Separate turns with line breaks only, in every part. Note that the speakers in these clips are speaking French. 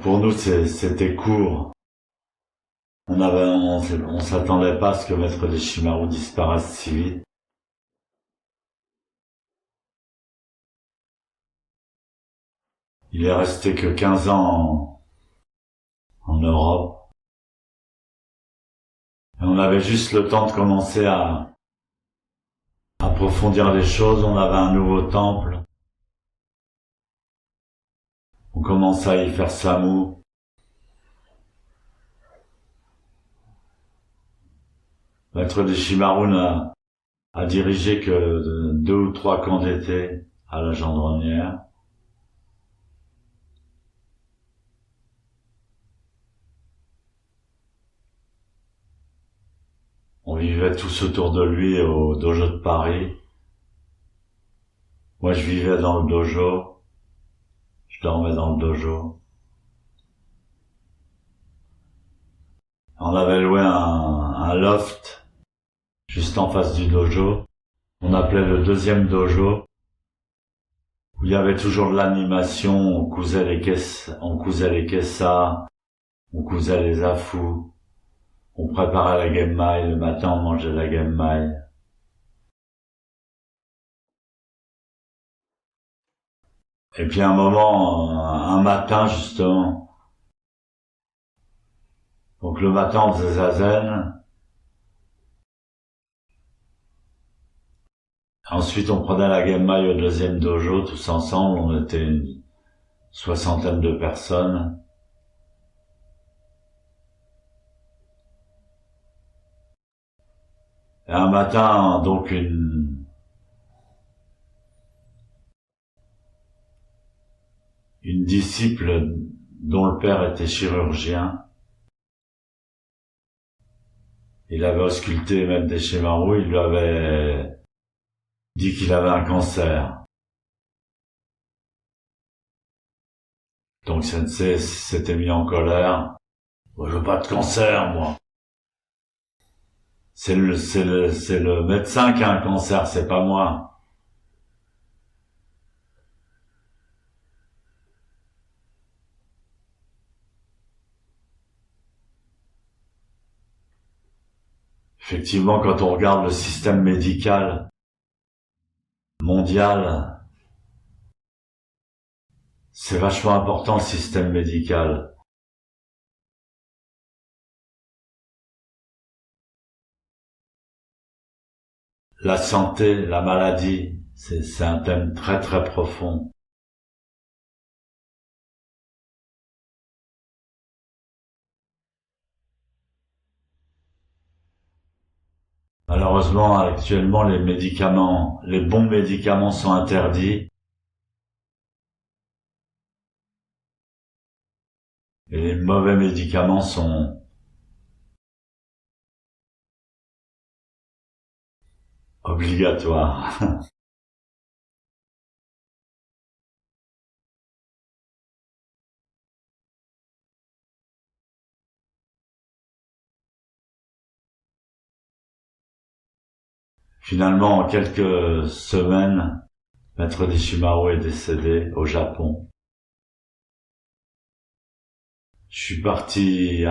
pour nous, c'était court. On s'attendait pas à ce que Maître Deshimaru disparaisse si vite. Il est resté que 15 ans en Europe. Et on avait juste le temps de commencer à approfondir les choses. On avait un nouveau temple. On commençait à y faire Samu. Maître Deshimaru a dirigé que 2 ou 3 camps d'été à la Gendronnière. On vivait tous autour de lui au dojo de Paris. Moi, je vivais dans le dojo. Je dormais dans le dojo. On avait loué un loft juste en face du dojo. On appelait le deuxième dojo, où il y avait toujours de l'animation. On cousait les kessas, on cousait les afous. On préparait la genmai, le matin on mangeait la genmai. Et puis un matin justement, donc le matin on faisait zazen. Ensuite on prenait la genmai au deuxième dojo tous ensemble, on était une 60aine de personnes. Et un matin, donc une disciple dont le père était chirurgien, il avait ausculté Maître Deshimaru, il lui avait dit qu'il avait un cancer. Donc Sensei s'était mis en colère. « Je veux pas de cancer, moi. C'est le médecin qui a un cancer, c'est pas moi. » Effectivement, quand on regarde le système médical mondial, c'est vachement important le système médical. La santé, la maladie, c'est un thème très très profond. Malheureusement, actuellement, les bons médicaments sont interdits. Et les mauvais médicaments sont obligatoires. Finalement, en quelques semaines, Maître Deshimaru est décédé au Japon. Je suis parti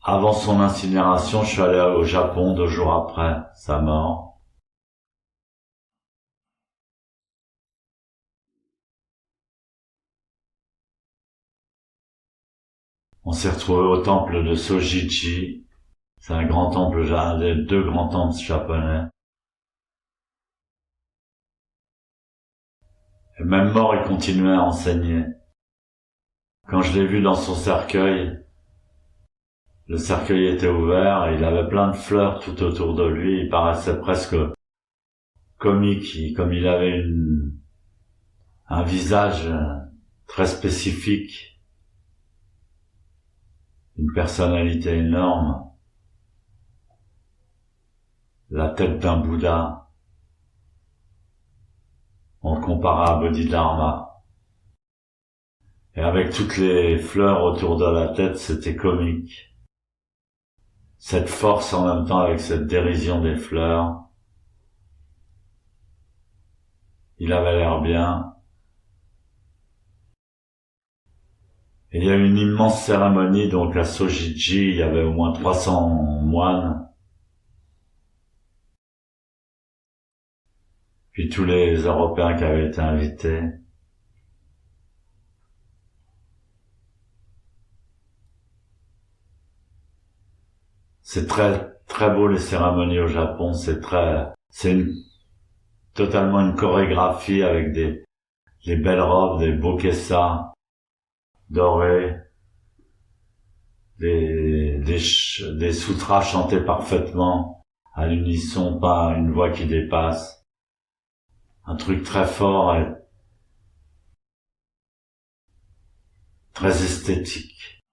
avant son incinération, je suis allé au Japon 2 jours après sa mort. On s'est retrouvé au temple de Sojichi. C'est un grand temple, un des 2 grands temples japonais. Et même mort, il continuait à enseigner. Quand je l'ai vu dans son cercueil, le cercueil était ouvert et il avait plein de fleurs tout autour de lui. Il paraissait presque comique, comme il avait un visage très spécifique, une personnalité énorme, la tête d'un Bouddha. On le compara à Bodhidharma. Et avec toutes les fleurs autour de la tête, c'était comique. Cette force en même temps avec cette dérision des fleurs. Il avait l'air bien. Et il y a eu une immense cérémonie, donc à Sojiji, il y avait au moins 300 moines. Puis tous les Européens qui avaient été invités. C'est très, très beau les cérémonies au Japon, totalement une chorégraphie avec des belles robes, des beaux kessas dorés, des sutras chantés parfaitement, à l'unisson, pas une voix qui dépasse. Un truc très fort et très esthétique.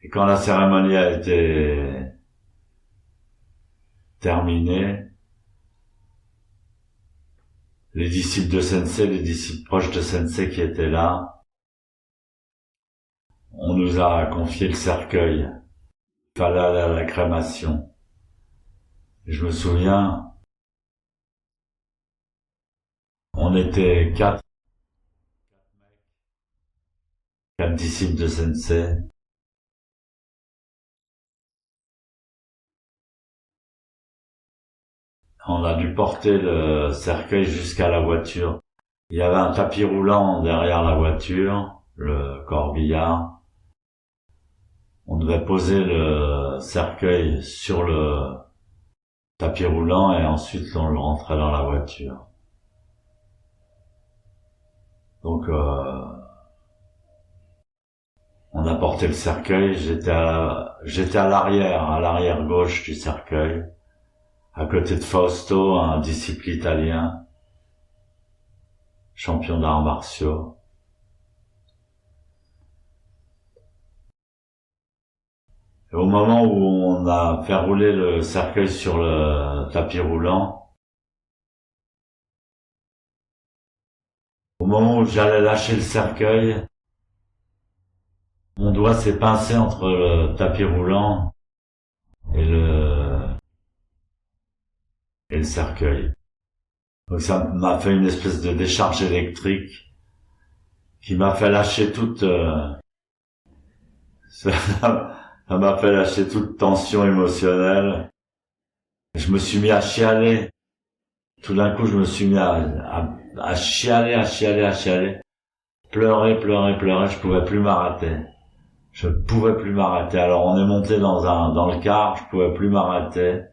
Et quand la cérémonie a été terminée, les disciples de Sensei, les disciples proches de Sensei qui étaient là, on nous a confié le cercueil. Il fallait aller à la crémation. Et je me souviens, on était quatre disciples de Sensei. On a dû porter le cercueil jusqu'à la voiture. Il y avait un tapis roulant derrière la voiture, le corbillard. On devait poser le cercueil sur le tapis roulant et ensuite on le rentrait dans la voiture. Donc on a porté le cercueil, j'étais à l'arrière gauche du cercueil, à côté de Fausto, un disciple italien, champion d'arts martiaux. Et au moment où on a fait rouler le cercueil sur le tapis roulant, au moment où j'allais lâcher le cercueil, mon doigt s'est pincé entre le tapis roulant et le cercueil. Donc ça m'a fait une espèce de décharge électrique qui m'a fait lâcher ça m'a fait lâcher toute tension émotionnelle. Je me suis mis à chialer. Tout d'un coup, je me suis mis à chialer. Pleurer, je pouvais plus m'arrêter. Alors on est monté dans le car, je pouvais plus m'arrêter.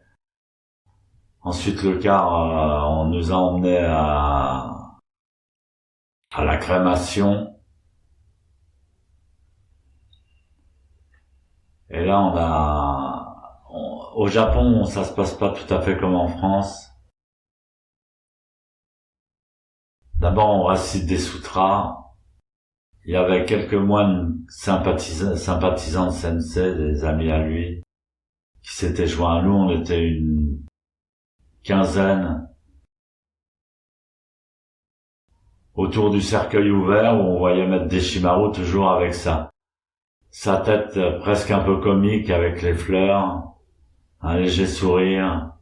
Ensuite le car, on nous a emmenés à la crémation. Et là au Japon, ça se passe pas tout à fait comme en France. D'abord on récite des sutras. Il y avait quelques moines sympathisants de Sensei, des amis à lui, qui s'étaient joints à nous. On était une quinzaine autour du cercueil ouvert où on voyait Maître Deshimaru toujours avec sa tête presque un peu comique avec les fleurs, un léger sourire.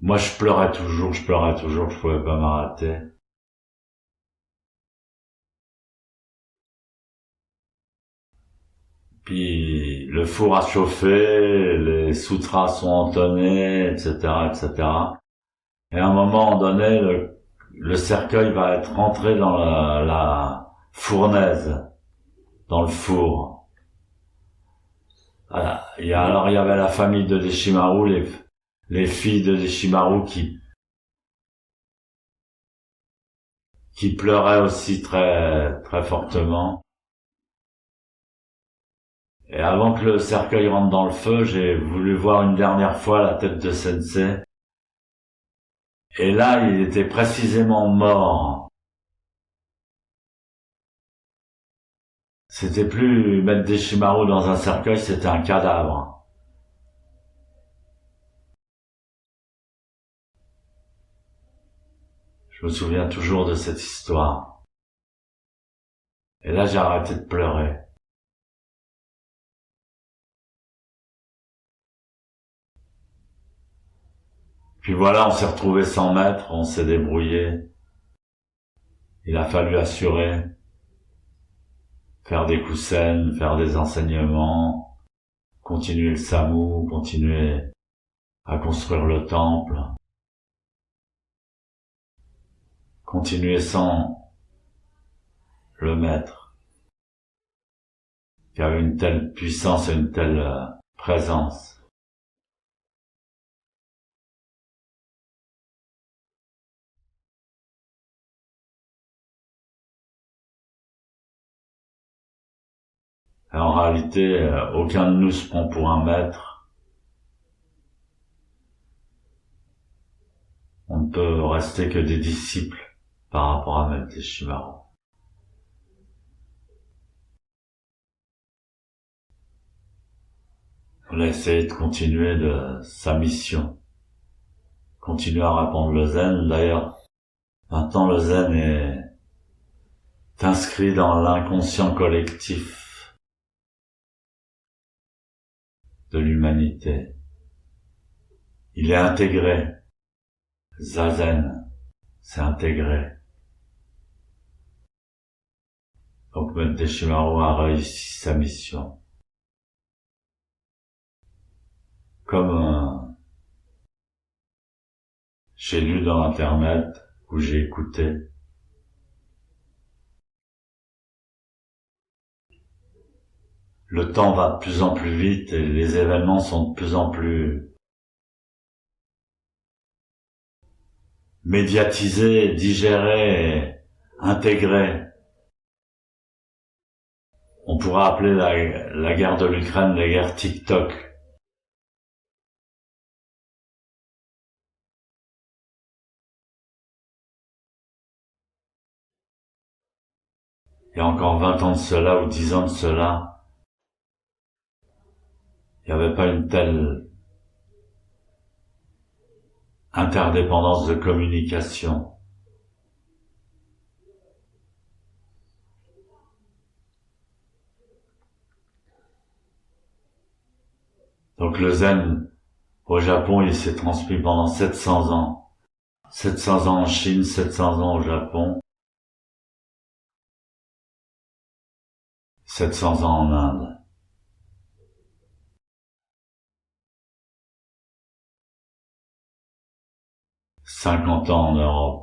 Moi je pleurais toujours, je pouvais pas m'arrêter. Puis le four a chauffé, les sutras sont entonnés, etc., etc. Et à un moment donné, le cercueil va être rentré dans la fournaise, dans le four. Voilà. Alors il y avait la famille de Deshimaru, les filles de Deshimaru qui pleuraient aussi très, très fortement. Et avant que le cercueil rentre dans le feu, j'ai voulu voir une dernière fois la tête de Sensei. Et là, il était précisément mort. C'était plus mettre Deshimaru dans un cercueil, c'était un cadavre. Je me souviens toujours de cette histoire. Et là, j'ai arrêté de pleurer. Puis voilà, on s'est retrouvé sans maître, on s'est débrouillé. Il a fallu assurer, faire des coussins, faire des enseignements, continuer le SAMU, continuer à construire le temple, continuer sans le maître, qui avait une telle puissance et une telle présence. Et en réalité, aucun de nous se prend pour un maître. On ne peut rester que des disciples par rapport à Maître Deshimaru. On a essayé de continuer de sa mission, continuer à répandre le zen. D'ailleurs, maintenant le zen est inscrit dans l'inconscient collectif de l'humanité. Il est intégré. Zazen, c'est intégré. Donc Maître Deshimaru a réussi sa mission. Comme j'ai lu dans Internet, ou j'ai écouté, le temps va de plus en plus vite et les événements sont de plus en plus médiatisés, digérés, et intégrés. On pourrait appeler la guerre de l'Ukraine la guerre TikTok. Il y a encore 20 ans de cela ou 10 ans de cela, il n'y avait pas une telle interdépendance de communication. Donc le zen au Japon, il s'est transmis pendant 700 ans. 700 ans en Chine, 700 ans au Japon, 700 ans en Inde. 50 ans en Europe.